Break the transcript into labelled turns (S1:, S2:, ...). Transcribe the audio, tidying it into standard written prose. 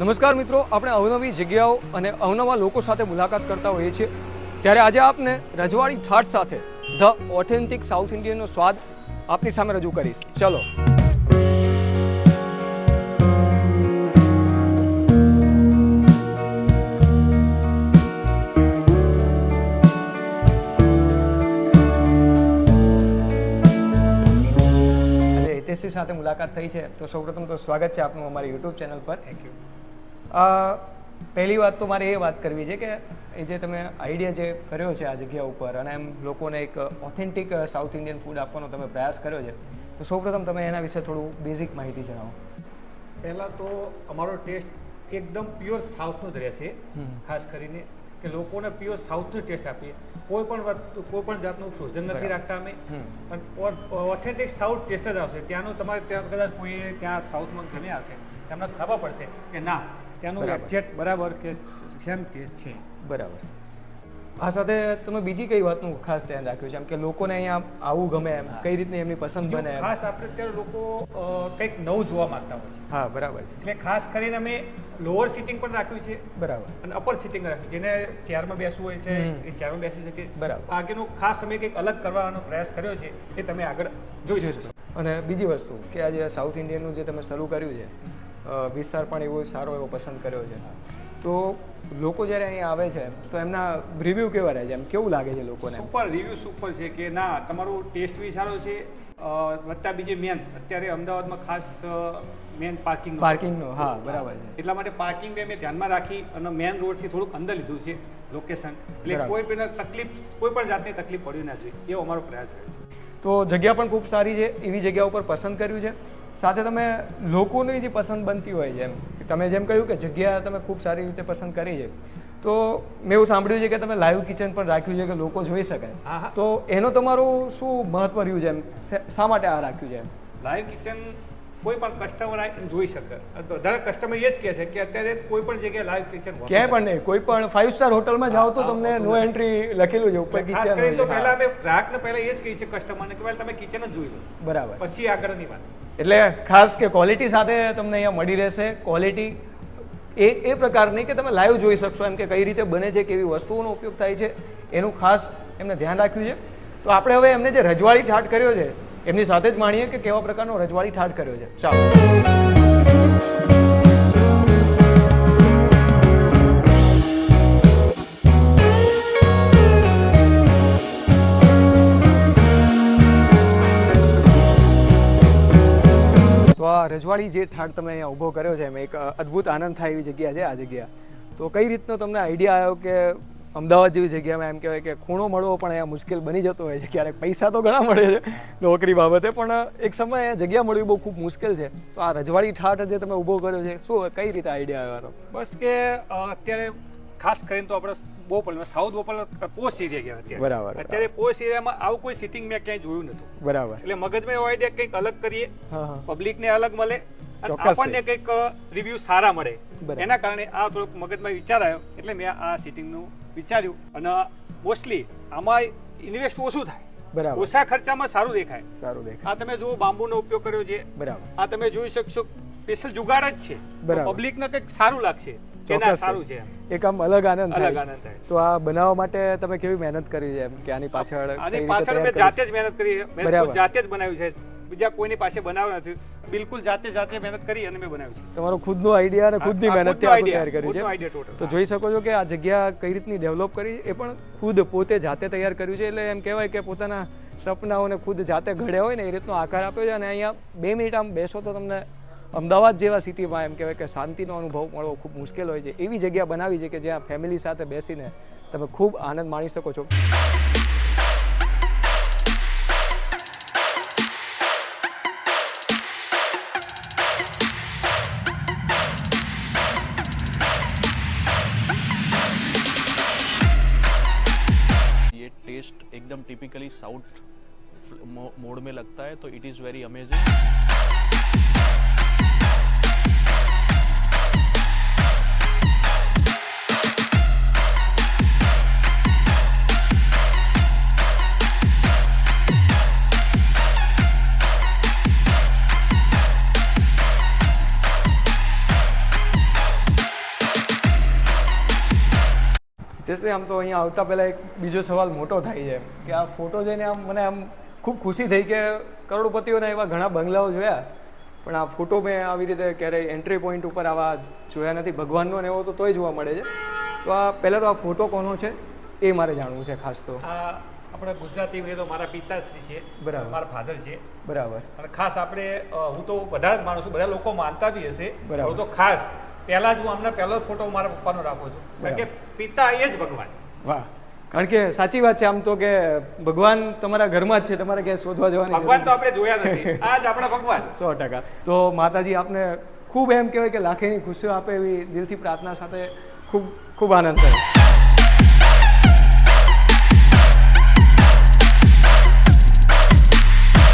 S1: નમસ્કાર મિત્રો, આપણે અવનવી જગ્યાઓ અને અવનવા લોકો સાથે મુલાકાત કરતા હોઈએ છીએ. ત્યારે આજે આપને રજવાડી ઠાઠ સાથે ધ ઓથેન્ટિક સાઉથ ઇન્ડિયનનો સ્વાદ આપની સામે રજૂ કરીશ. ચલો. હિતેશજી સાથે મુલાકાત થઈ છે, તો સૌપ્રથમ તો સ્વાગત છે આપનું અમારી યુટ્યુબ ચેનલ પર.
S2: Thank you.
S1: પહેલી વાત તો મારે એ વાત કરવી છે કે એ જે તમે આઈડિયા જે કર્યો છે આ જગ્યા ઉપર અને એમ લોકોને એક ઓથેન્ટિક સાઉથ ઇન્ડિયન ફૂડ આપવાનો તમે પ્રયાસ કર્યો છે, તો સૌપ્રથમ તમે એના વિશે થોડું બેઝિક માહિતી જણાવો.
S2: પહેલાં તો અમારો ટેસ્ટ એકદમ પ્યોર સાઉથનો જ રહેશે, ખાસ કરીને કે લોકોને પ્યોર સાઉથનો ટેસ્ટ આપીએ. કોઈ પણ જાતનું ફ્રોઝન નથી રાખતા અમે, અને ઓથેન્ટિક સાઉથ ટેસ્ટ જ આવશે. ત્યાંનું તમારે ત્યાં કદાચ કોઈ ત્યાં સાઉથમાં જમ્યા હશે, તમને ખબર પડશે કે ના ત્યાંનું એક્ઝેક્ટ બરાબર કે સેમ ટેસ્ટ છે.
S1: બરાબર. આ સાથે તમે બીજી કઈ વાતનું ખાસ ધ્યાન રાખ્યું છે, એમ કે લોકોને અહીંયા આવવું ગમે, એમ કઈ રીતની એમની પસંદ બને?
S2: ખાસ આપણે અત્યારે લોકો કંઈક નવું જોવા માંગતા હોય છે.
S1: હા, બરાબર.
S2: એટલે ખાસ કરીને અમે લોઅર સિટિંગ પણ રાખ્યું છે,
S1: બરાબર, અને
S2: અપર સિટિંગ રાખ્યું, જેને ચેરમાં બેસવું હોય છે એ ચેરમાં બેસી શકે.
S1: બરાબર.
S2: આગળનું ખાસ અમે કંઈક અલગ કરવાનો પ્રયાસ કર્યો છે, એ તમે આગળ જોઈ શકશો.
S1: અને બીજી વસ્તુ કે આજે સાઉથ ઇન્ડિયનનું જે તમે શરૂ કર્યું છે, વિસ્તાર પણ એવો સારો એવો પસંદ કર્યો છે, તો લોકો જ્યારે અહીંયા આવે છે તો એમના રિવ્યૂ કેવા રહે છે, એમ કેવું લાગે છે લોકોને?
S2: સુપર રિવ્યૂ સુપર છે કે ના તમારું ટેસ્ટ બી સારો છે. વત્તા બીજે મેન અત્યારે અમદાવાદમાં ખાસ મેન પાર્કિંગનો. હા, બરાબર છે. એટલા માટે પાર્કિંગ મેં ધ્યાનમાં રાખી અને મેન રોડથી થોડુંક અંદર લીધું છે લોકેશન, એટલે કોઈ પણ જાતની તકલીફ પડી ના જોઈએ, એવો અમારો પ્રયાસ રહ્યો છે.
S1: તો જગ્યા પણ ખૂબ સારી છે, એવી જગ્યા ઉપર પસંદ કર્યું છે. સાથે તમે લોકોની જે પસંદ બનતી હોય છે, એમ તમે જેમ કહ્યું કે જગ્યા તમે ખૂબ સારી રીતે પસંદ કરી છે, તો મેં એવું સાંભળ્યું છે કે તમે લાઈવ કિચન પણ રાખ્યું છે કે લોકો જોઈ શકે, તો એનો તમારું શું મહત્વ રહ્યું છે, એમ શા માટે આ રાખ્યું છે?
S2: લાઈવ કિચન કોઈ પણ કસ્ટમર જોઈ શકે. દરેક કસ્ટમર એ જ કહે છે કે અત્યારે કોઈ પણ જગ્યાએ લાઈવ કિચન
S1: ક્યાંય પણ નહીં, કોઈ પણ 5 સ્ટાર હોટલમાં જાઓ તો તમને નો એન્ટ્રી લખેલું છે ઉપર કિચન.
S2: ખાસ કરીને તો પહેલા અમે ગ્રાહકને પહેલા એ જ કહીએ છીએ કસ્ટમરને કે તમે કિચન જ જોઈ લો,
S1: બરાબર,
S2: પછી આગળની વાત.
S1: એટલે ખાસ કે ક્વોલિટી સાથે તમને અહીંયા મળી રહેશે. ક્વોલિટી એ પ્રકારની કે તમે લાઈવ જોઈ શકશો, એમ કે કઈ રીતે બને છે, કેવી વસ્તુઓનો ઉપયોગ થાય છે, એનું ખાસ એમને ધ્યાન રાખ્યું છે. તો આપણે હવે એમને જે રજવાડી ઠાઠ કર્યો છે એમની સાથે જ માણીએ કે કેવા પ્રકારનો રજવાડી ઠાઠ કર્યો છે. ચાલો. તો આ રજવાડી જે ઠાઠ તમે અહીંયા ઊભો કર્યો છે, એમ એક અદ્ભુત આનંદ થાય એવી જગ્યા છે આ જગ્યા. તો કઈ રીતનો તમને આઈડિયા આવ્યો કે અમદાવાદ જેવી જગ્યામાં એમ કહેવાય કે ખૂણો મળવો પણ અહીંયા મુશ્કેલ બની જતો હોય છે? ક્યારેક પૈસા તો ઘણા મળે છે નોકરી બાબતે, પણ એક સમય જગ્યા મળવી બહુ ખૂબ મુશ્કેલ છે. તો આ રજવાડી ઠાઠ જે તમે ઊભો કર્યો છે, શું કઈ રીતે આઈડિયા આવ્યો?
S2: બસ કે અત્યારે ખાસ કરીને તો આપણે Bopal south Bopal post area ગયા અત્યારે.
S1: બરાબર.
S2: અત્યારે પોસ્ટ એરિયામાં આવું કોઈ સિટિંગ મેં ક્યાંય જોયું નતું.
S1: બરાબર.
S2: એટલે મગજમાં એવો આઈડિયા કંઈક અલગ કરીએ, પબ્લિકને અલગ મળે અને આપણને કંઈક રિવ્યુ સારા મળે, એના કારણે આ થોડુંક મગજમાં વિચાર આવ્યો, એટલે મેં આ સિટિંગનું વિચાર્યું. અને મોસ્ટલી આમાં ઇન્વેસ્ટ ઓછું થાય,
S1: બરાબર,
S2: ઓછા ખર્ચામાં સારું દેખાય.
S1: સારું દેખાય.
S2: આ તમે જુઓ બાંબુનો ઉપયોગ કર્યો છે, બરાબર. આ તમે જોઈ શકશો સ્પેશિયલ જુગાડ જ છે, બરાબર. પબ્લિકને કંઈક સારું લાગશે કે ના સારું છે,
S1: એક આમ અલગ આનંદ
S2: થાય.
S1: તો આ બનાવવા માટે તમે કેવી મહેનત કરી છે, એમ કે આની પાછળ
S2: મેં જાતે જ મહેનત કરી, મેં જાતે જ બનાવ્યું છે, બીજા કોઈની પાસે બનાવ્યું નથી, બિલકુલ જાતે મહેનત કરી અને મેં બનાવ્યું છે.
S1: તમારો ખુદનો આઈડિયા અને ખુદની મહેનતથી તૈયાર કર્યું છે. તો જોઈ શકો છો કે આ જગ્યા કઈ રીતની ડેવલપ કરી, એ પણ ખુદ પોતે જાતે તૈયાર કર્યું છે. એટલે એમ કહેવાય કે પોતાના સપનાઓને ખુદ જાતે ઘડ્યા હોય ને એ રીતનો આકાર આપ્યો છે. અને અહીંયા 2 મિનિટ આમ બેસો તો તમને અમદાવાદ જેવા સિટીમાં એમ કહેવાય કે શાંતિનો અનુભવ મળવો ખૂબ મુશ્કેલ હોય છે. એવી જગ્યા બનાવી છે કે જ્યાં ફેમિલી સાથે બેસીને તમે ખૂબ આનંદ માણી શકો છો.
S3: ये टेस्ट एकदम टिपिकली साउथ मोड में लगता है, तो इट इज़ वेरी अमेजिंग.
S1: યશભાઈ આમ તો અહીંયા આવતા પહેલાં એક બીજો સવાલ મોટો થાય છે કે આ ફોટો જોઈને આમ મને આમ ખૂબ ખુશી થઈ કે કરોડપતિઓના એવા ઘણા બંગલાઓ જોયા પણ આ ફોટો મેં આવી રીતે ક્યારેય એન્ટ્રી પોઈન્ટ ઉપર આવા જોયા નથી ભગવાનનો ને એવો તો તોય જોવા મળે છે. તો આ પહેલાં તો આ ફોટો કોનો છે એ મારે જાણવું છે ખાસ તો.
S2: આ આપણે ગુજરાતી તો મારા પિતાશ્રી છે,
S1: બરાબર.
S2: મારા ફાધર છે.
S1: બરાબર.
S2: અને ખાસ આપણે હું તો બધા જ માણું છું, બધા લોકો માનતા બી હશે,
S1: બરાબર.
S2: હું તો ખાસ પહેલા જ હું હમણાં પહેલો જ ફોટો મારા પપ્પાનો રાખું છું, કારણ કે પિતા એ જ ભગવાન.
S1: વાહ, કારણ કે સાચી વાત છે આમ તો કે ભગવાન તમારા ઘરમાં જ છે, તમારે ક્યાંય શોધવા જવાની
S2: ભગવાન તો આપણે જોયા નથી, આ જ આપણા ભગવાન.
S1: 100%. તો માતાજી આપને ખૂબ એમ કહેવાય કે લાખેની ખુશીઓ આપે એવી દિલથી પ્રાર્થના સાથે ખૂબ ખૂબ આનંદ થાય.